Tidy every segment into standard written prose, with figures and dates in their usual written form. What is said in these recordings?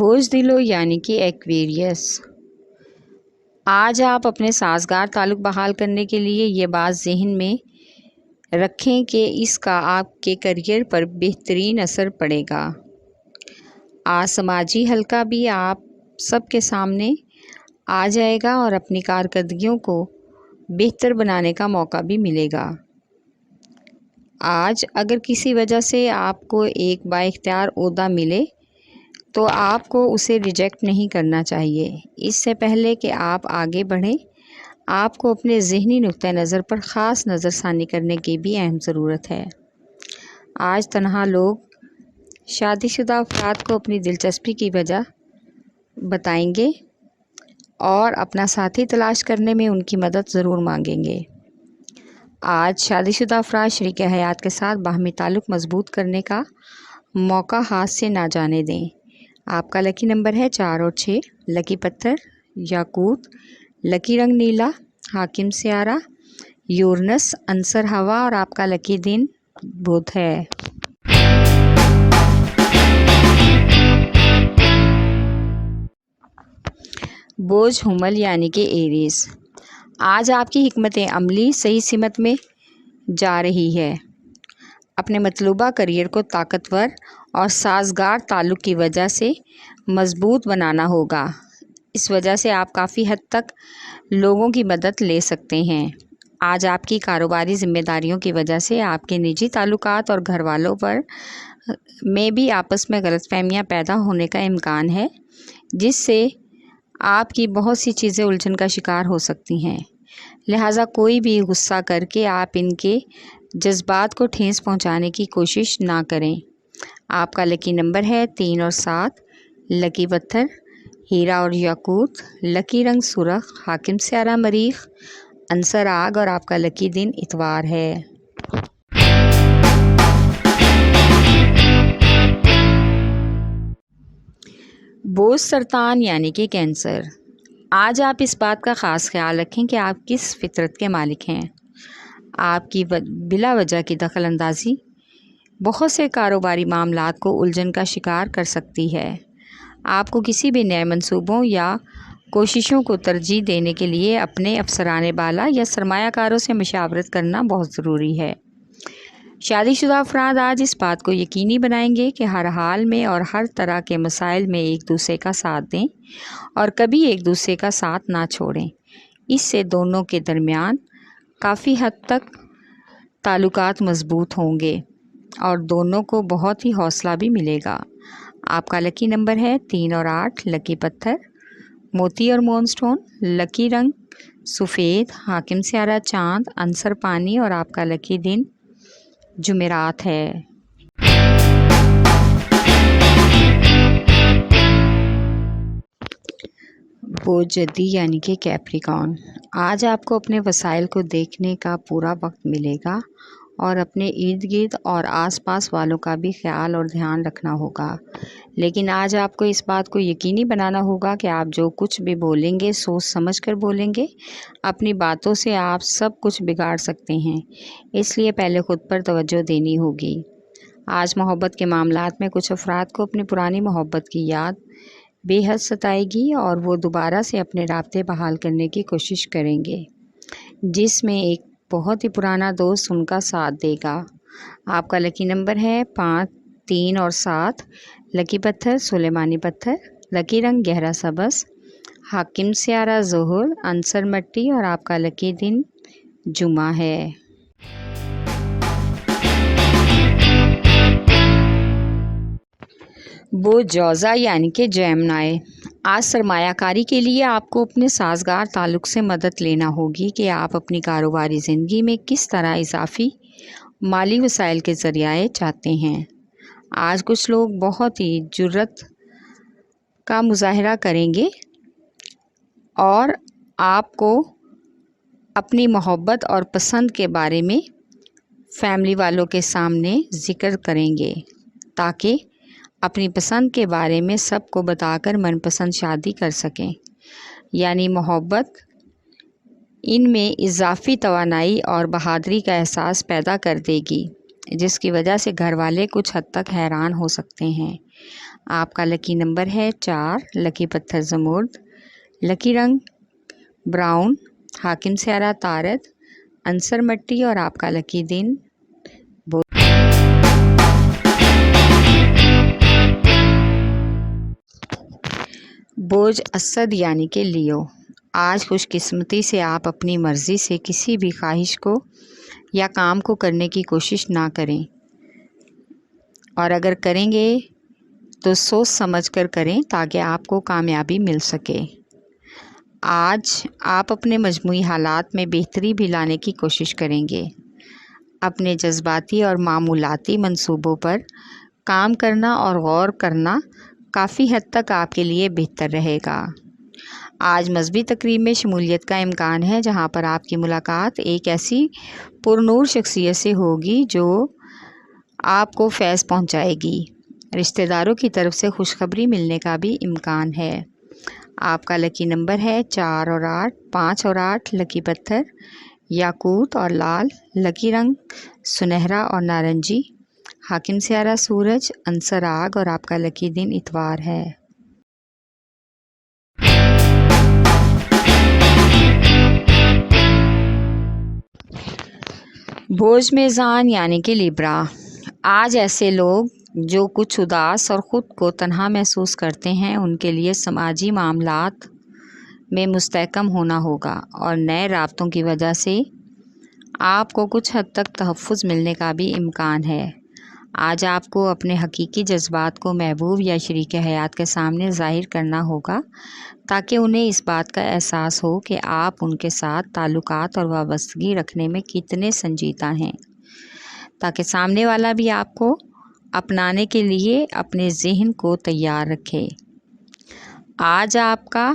بوزدلو یعنی کہ ایکویریس۔ آج آپ اپنے سازگار تعلق بحال کرنے کے لیے یہ بات ذہن میں رکھیں کہ اس کا آپ کے کیریئر پر بہترین اثر پڑے گا۔ آج سماجی حلقہ بھی آپ سب کے سامنے آ جائے گا اور اپنی کارکردگیوں کو بہتر بنانے کا موقع بھی ملے گا۔ آج اگر کسی وجہ سے آپ کو ایک بااختیار عہدہ ملے تو آپ کو اسے ریجیکٹ نہیں کرنا چاہیے۔ اس سے پہلے کہ آپ آگے بڑھیں، آپ کو اپنے ذہنی نقطۂ نظر پر خاص نظر ثانی کرنے کی بھی اہم ضرورت ہے۔ آج تنہا لوگ شادی شدہ افراد کو اپنی دلچسپی کی وجہ بتائیں گے اور اپنا ساتھی تلاش کرنے میں ان کی مدد ضرور مانگیں گے۔ آج شادی شدہ افراد شریک حیات کے ساتھ باہمی تعلق مضبوط کرنے کا موقع ہاتھ سے نہ جانے دیں۔ آپ کا لکی نمبر ہے 4 اور 6۔ لکی پتھر یاقوت، لکی رنگ نیلا، حاکم سیارہ یورنس، عنصر ہوا اور آپ کا لکی دن بدھ ہے۔ بوجھ حمل یعنی کہ ایریز۔ آج آپ کی حکمت عملی صحیح سمت میں جا رہی ہے۔ اپنے مطلوبہ کیریئر کو طاقتور اور سازگار تعلق کی وجہ سے مضبوط بنانا ہوگا۔ اس وجہ سے آپ کافی حد تک لوگوں کی مدد لے سکتے ہیں۔ آج آپ کی کاروباری ذمہ داریوں کی وجہ سے آپ کے نجی تعلقات اور گھر والوں میں بھی آپس میں غلط فہمیاں پیدا ہونے کا امکان ہے، جس سے آپ کی بہت سی چیزیں الجھن کا شکار ہو سکتی ہیں۔ لہٰذا کوئی بھی غصہ کر کے آپ ان کے جذبات کو ٹھیس پہنچانے کی کوشش نہ کریں۔ آپ کا لکی نمبر ہے 3 اور 7۔ لکی پتھر ہیرا اور یاقوت، لکی رنگ سرخ، حاکم سیارہ مریخ، عنصر آگ اور آپ کا لکی دن اتوار ہے۔ بوجھ سرطان یعنی کہ کینسر۔ آج آپ اس بات کا خاص خیال رکھیں کہ آپ کس فطرت کے مالک ہیں۔ آپ کی بلا وجہ کی دخل اندازی بہت سے کاروباری معاملات کو الجھن کا شکار کر سکتی ہے۔ آپ کو کسی بھی نئے منصوبوں یا کوششوں کو ترجیح دینے کے لیے اپنے افسران بالا یا سرمایہ کاروں سے مشاورت کرنا بہت ضروری ہے۔ شادی شدہ افراد آج اس بات کو یقینی بنائیں گے کہ ہر حال میں اور ہر طرح کے مسائل میں ایک دوسرے کا ساتھ دیں اور کبھی ایک دوسرے کا ساتھ نہ چھوڑیں۔ اس سے دونوں کے درمیان کافی حد تک تعلقات مضبوط ہوں گے اور دونوں کو بہت ہی حوصلہ بھی ملے گا۔ آپ کا لکی نمبر ہے 3 اور 8۔ لکی پتھر موتی اور مون سٹون، لکی رنگ سفید، حاکم سیارہ چاند، عنصر پانی اور آپ کا لکی دن جمعرات ہے۔ بوجھ جدی یعنی کہ کیپریکارن۔ آج آپ کو اپنے وسائل کو دیکھنے کا پورا وقت ملے گا اور اپنے ارد گرد اور آس پاس والوں کا بھی خیال اور دھیان رکھنا ہوگا، لیکن آج آپ کو اس بات کو یقینی بنانا ہوگا کہ آپ جو کچھ بھی بولیں گے سوچ سمجھ کر بولیں گے۔ اپنی باتوں سے آپ سب کچھ بگاڑ سکتے ہیں، اس لیے پہلے خود پر توجہ دینی ہوگی۔ آج محبت کے معاملات میں کچھ افراد کو اپنی پرانی محبت کی یاد بے حد ستائے گی اور وہ دوبارہ سے اپنے رابطے بحال کرنے کی کوشش کریں گے، جس میں ایک بہت ہی پرانا دوست ان کا ساتھ دے گا۔ آپ کا لکی نمبر ہے 5، 3 اور 7۔ لکی پتھر سلیمانی پتھر، لکی رنگ گہرا سبز، حاکم سیارہ ظہر، عنصر مٹی اور آپ کا لکی دن جمعہ ہے۔ بوجھ جوزا یعنی کہ جیمنائی۔ آج سرمایہ کاری کے لیے آپ کو اپنے سازگار تعلق سے مدد لینا ہوگی کہ آپ اپنی کاروباری زندگی میں کس طرح اضافی مالی وسائل کے ذریعے چاہتے ہیں۔ آج کچھ لوگ بہت ہی جرأت کا مظاہرہ کریں گے اور آپ کو اپنی محبت اور پسند کے بارے میں فیملی والوں کے سامنے ذکر کریں گے تاکہ اپنی پسند کے بارے میں سب کو بتا کر من پسند شادی کر سکیں۔ یعنی محبت ان میں اضافی توانائی اور بہادری کا احساس پیدا کر دے گی، جس کی وجہ سے گھر والے کچھ حد تک حیران ہو سکتے ہیں۔ آپ کا لکی نمبر ہے 4، لکی پتھر زمرد، لکی رنگ براؤن، حاکم سیارہ طارد، عنصر مٹی اور آپ کا لکی دن برج اسد یعنی کہ لیو۔ آج خوش قسمتی سے آپ اپنی مرضی سے کسی بھی خواہش کو یا کام کو کرنے کی کوشش نہ کریں، اور اگر کریں گے تو سوچ سمجھ کر کریں تاکہ آپ کو کامیابی مل سکے۔ آج آپ اپنے مجموعی حالات میں بہتری بھی لانے کی کوشش کریں گے۔ اپنے جذباتی اور معمولاتی منصوبوں پر کام کرنا اور غور کرنا کافی حد تک آپ کے لیے بہتر رہے گا۔ آج مذہبی تقریب میں شمولیت کا امکان ہے جہاں پر آپ کی ملاقات ایک ایسی پرنور شخصیت سے ہوگی جو آپ کو فیض پہنچائے گی۔ رشتہ داروں کی طرف سے خوشخبری ملنے کا بھی امکان ہے۔ آپ کا لکی نمبر ہے 4 اور 8، 5 اور 8، لکی پتھر یاقوت اور لال، لکی رنگ سنہرا اور نارنجی، حاکم سیارہ سورج، عنصر آگ اور آپ کا لکی دن اتوار ہے۔ برج میزان یعنی کہ لیبرا۔ آج ایسے لوگ جو کچھ اداس اور خود کو تنہا محسوس کرتے ہیں ان کے لیے سماجی معاملات میں مستحکم ہونا ہوگا، اور نئے رابطوں کی وجہ سے آپ کو کچھ حد تک تحفظ ملنے کا بھی امکان ہے۔ آج آپ کو اپنے حقیقی جذبات کو محبوب یا شریک حیات کے سامنے ظاہر کرنا ہوگا تاکہ انہیں اس بات کا احساس ہو کہ آپ ان کے ساتھ تعلقات اور وابستگی رکھنے میں کتنے سنجیدہ ہیں، تاکہ سامنے والا بھی آپ کو اپنانے کے لیے اپنے ذہن کو تیار رکھے۔ آج آپ کا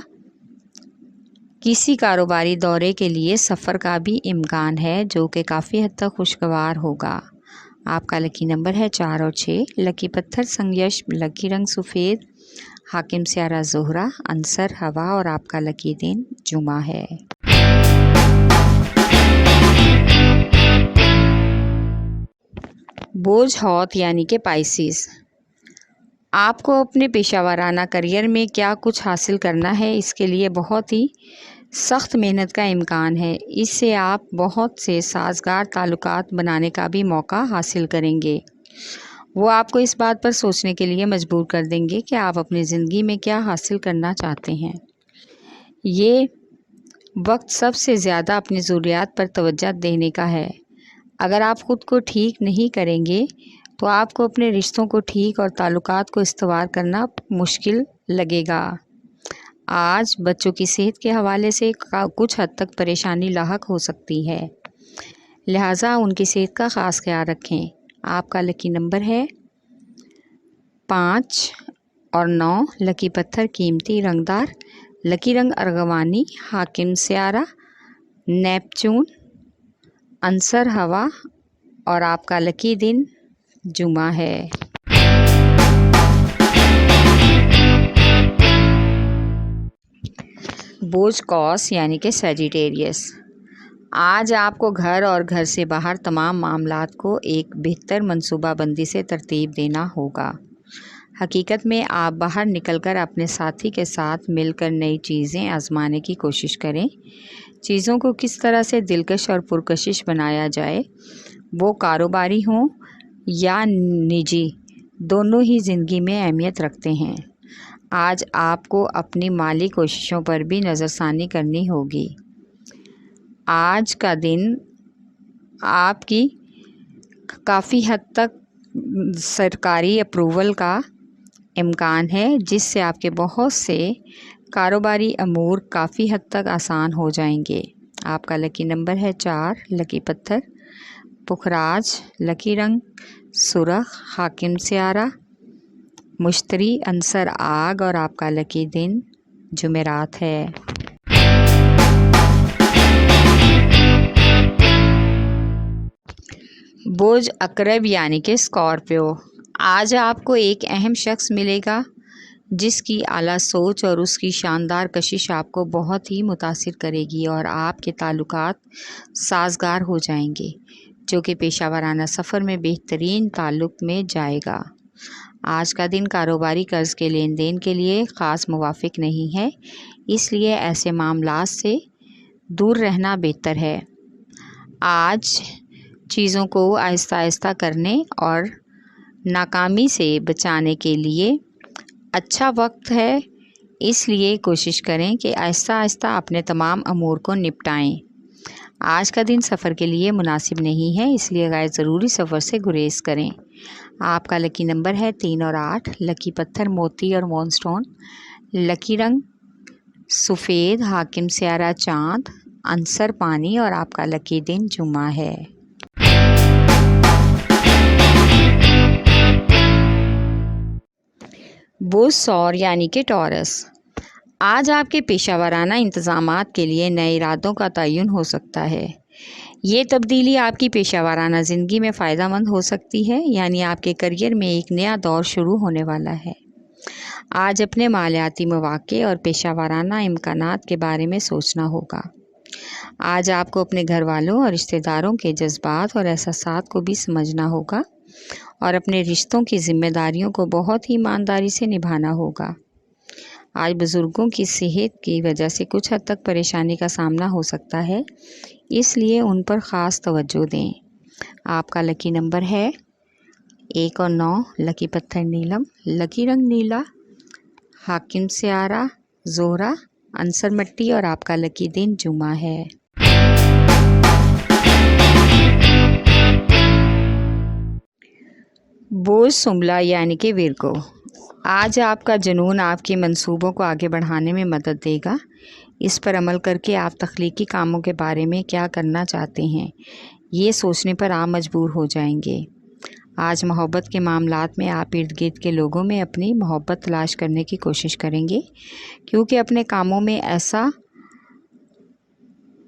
کسی کاروباری دورے کے لیے سفر کا بھی امکان ہے جو کہ کافی حد تک خوشگوار ہوگا۔ آپ کا لکی نمبر ہے 4 اور 6، لکی پتھر سنگیش، لکی رنگ سفید، حاکم سیارہ زہرہ، عنصر ہوا اور آپ کا لکی دن جمعہ ہے۔ برج حوت یعنی کہ پائسیز۔ آپ کو اپنے پیشہ ورانہ کریئر میں کیا کچھ حاصل کرنا ہے، اس کے لیے بہت ہی سخت محنت کا امکان ہے۔ اس سے آپ بہت سے سازگار تعلقات بنانے کا بھی موقع حاصل کریں گے۔ وہ آپ کو اس بات پر سوچنے کے لیے مجبور کر دیں گے کہ آپ اپنی زندگی میں کیا حاصل کرنا چاہتے ہیں۔ یہ وقت سب سے زیادہ اپنی ضروریات پر توجہ دینے کا ہے۔ اگر آپ خود کو ٹھیک نہیں کریں گے تو آپ کو اپنے رشتوں کو ٹھیک اور تعلقات کو استوار کرنا مشکل لگے گا۔ آج بچوں کی صحت کے حوالے سے کچھ حد تک پریشانی لاحق ہو سکتی ہے، لہٰذا ان کی صحت کا خاص خیال رکھیں۔ آپ کا لکی نمبر ہے 5 اور 9، لکی پتھر قیمتی رنگدار، لکی رنگ ارغوانی، حاکم سیارہ نیپچون، عنصر ہوا اور آپ کا لکی دن جمعہ ہے۔ برج قوس یعنی کہ سیجیٹیریس۔ آج آپ کو گھر اور گھر سے باہر تمام معاملات کو ایک بہتر منصوبہ بندی سے ترتیب دینا ہوگا۔ حقیقت میں آپ باہر نکل کر اپنے ساتھی کے ساتھ مل کر نئی چیزیں آزمانے کی کوشش کریں۔ چیزوں کو کس طرح سے دلکش اور پرکشش بنایا جائے، وہ کاروباری ہوں یا نجی، دونوں ہی زندگی میں اہمیت رکھتے ہیں۔ آج آپ کو اپنی مالی کوششوں پر بھی نظر ثانی کرنی ہوگی۔ آج کا دن آپ کی کافی حد تک سرکاری اپروول کا امکان ہے، جس سے آپ کے بہت سے کاروباری امور کافی حد تک آسان ہو جائیں گے۔ آپ کا لکی نمبر ہے 4، لکی پتھر پخراج، لکی رنگ سرخ، حاکم سیارہ مشتری، عنصر آگ اور آپ کا لکی دن جمعرات ہے۔ برج عقرب یعنی کہ اسکارپیو۔ آج آپ کو ایک اہم شخص ملے گا جس کی اعلیٰ سوچ اور اس کی شاندار کشش آپ کو بہت ہی متاثر کرے گی، اور آپ کے تعلقات سازگار ہو جائیں گے جو کہ پیشہ ورانہ سفر میں بہترین تعلق میں جائے گا۔ آج کا دن کاروباری قرض کے لین دین کے لیے خاص موافق نہیں ہے، اس لیے ایسے معاملات سے دور رہنا بہتر ہے۔ آج چیزوں کو آہستہ آہستہ کرنے اور ناکامی سے بچانے کے لیے اچھا وقت ہے، اس لیے کوشش کریں کہ آہستہ آہستہ اپنے تمام امور کو نپٹائیں۔ آج کا دن سفر کے لیے مناسب نہیں ہے، اس لیے غیر ضروری سفر سے گریز کریں۔ آپ کا لکی نمبر ہے 3 اور 8، لکی پتھر موتی اور مون سٹون، لکی رنگ سفید، حاکم سیارہ چاند، عنصر پانی اور آپ کا لکی دن جمعہ ہے۔ بوز سور یعنی کہ ٹورس، آج آپ کے پیشہ ورانہ انتظامات کے لیے نئے ارادوں کا تعین ہو سکتا ہے۔ یہ تبدیلی آپ کی پیشہ ورانہ زندگی میں فائدہ مند ہو سکتی ہے، یعنی آپ کے کیریئر میں ایک نیا دور شروع ہونے والا ہے۔ آج اپنے مالیاتی مواقع اور پیشہ ورانہ امکانات کے بارے میں سوچنا ہوگا۔ آج آپ کو اپنے گھر والوں اور رشتہ داروں کے جذبات اور احساسات کو بھی سمجھنا ہوگا اور اپنے رشتوں کی ذمہ داریوں کو بہت ہی ایمانداری سے نبھانا ہوگا۔ آج بزرگوں کی صحت کی وجہ سے کچھ حد تک پریشانی کا سامنا ہو سکتا ہے، اس لیے ان پر خاص توجہ دیں۔ آپ کا لکی نمبر ہے 1 اور 9، لکی پتھر نیلم، لکی رنگ نیلا، حاکم سیارہ زہرہ، عنصر مٹی اور آپ کا لکی دن جمعہ ہے۔ بوز سنبلہ یعنی کہ ورگو، آج آپ کا جنون آپ کے منصوبوں کو آگے بڑھانے میں مدد دے گا۔ اس پر عمل کر کے آپ تخلیقی کاموں کے بارے میں کیا کرنا چاہتے ہیں، یہ سوچنے پر آپ مجبور ہو جائیں گے۔ آج محبت کے معاملات میں آپ ارد گرد کے لوگوں میں اپنی محبت تلاش کرنے کی کوشش کریں گے، کیونکہ اپنے کاموں میں ایسا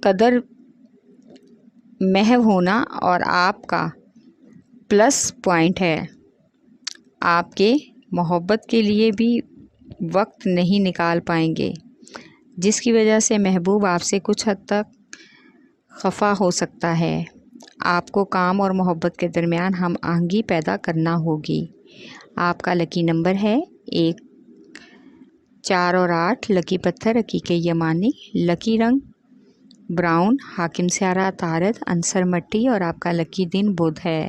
قدر محو ہونا اور آپ کا پلس پوائنٹ ہے۔ آپ کے محبت کے لیے بھی وقت نہیں نکال پائیں گے، جس کی وجہ سے محبوب آپ سے کچھ حد تک خفا ہو سکتا ہے۔ آپ کو کام اور محبت کے درمیان ہم آہنگی پیدا کرنا ہوگی۔ آپ کا لکی نمبر ہے 1، 4 اور 8، لکی پتھر عقیق یمانی، لکی رنگ براؤن، حاکم سیارہ عطارد، عنصر مٹی اور آپ کا لکی دن بدھ ہے۔